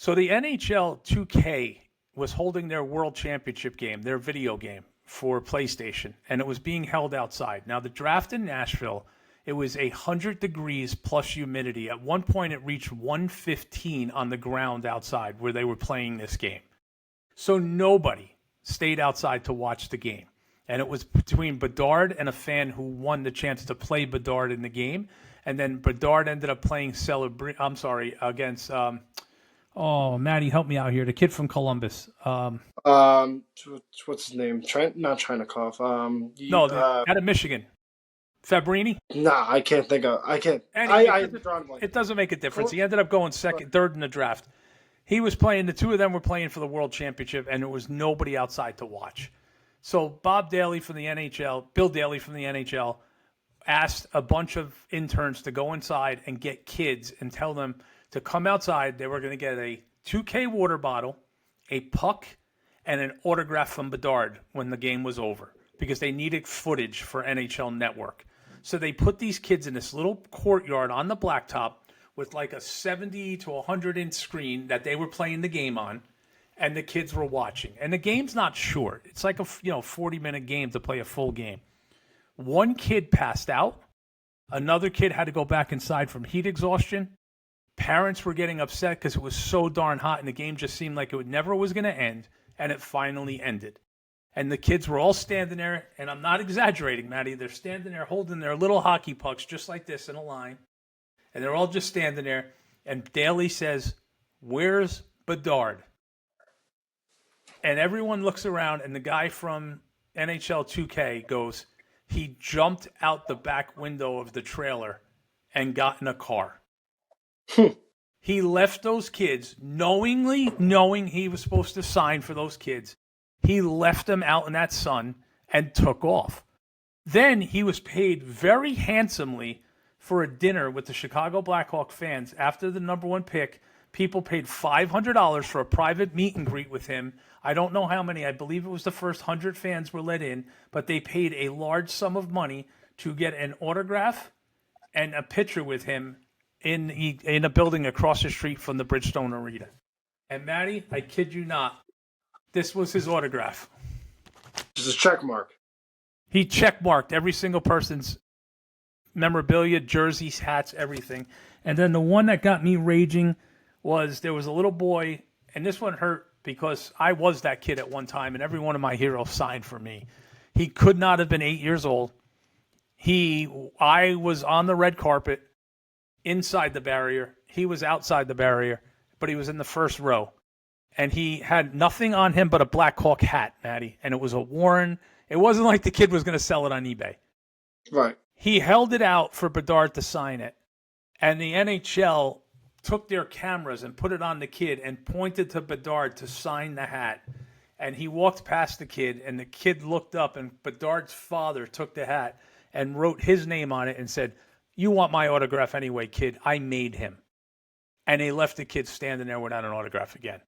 So the NHL 2K was holding their World Championship game, their video game for PlayStation, and it was being held outside. Now the draft in Nashville, it was 100 degrees plus humidity. At one point, it reached 115 on the ground outside where they were playing this game. So nobody stayed outside to watch the game. And it was between Bedard and a fan who won the chance to play Bedard in the game. And then Bedard ended up playing against Maddie, help me out here. The kid from Columbus. What's his name? Not Chinakhov. Out of Michigan. Fabrini? Nah, I can't think of. I can't. It doesn't make a difference. He ended up going third in the draft. He was playing. The two of them were playing for the World Championship, and there was nobody outside to watch. So Bill Daly from the NHL, asked a bunch of interns to go inside and get kids and tell them to come outside. They were going to get a 2K water bottle, a puck, and an autograph from Bedeard when the game was over because they needed footage for NHL Network. So they put these kids in this little courtyard on the blacktop with like a 70 to 100-inch screen that they were playing the game on, and the kids were watching. And the game's not short. It's like a 40-minute game to play a full game. One kid passed out. Another kid had to go back inside from heat exhaustion. Parents were getting upset because it was so darn hot, and the game just seemed like it never was going to end, and it finally ended. And the kids were all standing there, and I'm not exaggerating, Maddie. They're standing there holding their little hockey pucks just like this in a line, and they're all just standing there. And Daly says, "Where's Bedard?" And everyone looks around, and the guy from NHL 2K goes, "He jumped out the back window of the trailer and got in a car." He left those kids knowing he was supposed to sign for those kids. He left them out in that sun and took off. Then he was paid very handsomely for a dinner with the Chicago Blackhawk fans after the number one pick. People paid $500 for a private meet and greet with him. I don't know how many. I believe it was the first 100 fans were let in, but they paid a large sum of money to get an autograph and a picture with him in a building across the street from the Bridgestone Arena. And Maddie, I kid you not, this was his autograph. Just a check mark. He checkmarked every single person's memorabilia, jerseys, hats, everything. And then the one that got me raging was there was a little boy, and this one hurt because I was that kid at one time, and every one of my heroes signed for me. He could not have been 8 years old. I was on the red carpet inside the barrier. He was outside the barrier, but he was in the first row. And he had nothing on him but a Black Hawk hat, Maddie. And it was a Warren. It wasn't like the kid was going to sell it on eBay. Right. He held it out for Bedard to sign it. And the NHL took their cameras and put it on the kid and pointed to Bedard to sign the hat. And he walked past the kid, and the kid looked up, and Bedard's father took the hat and wrote his name on it and said, "You want my autograph anyway, kid. I made him." And they left the kid standing there without an autograph again.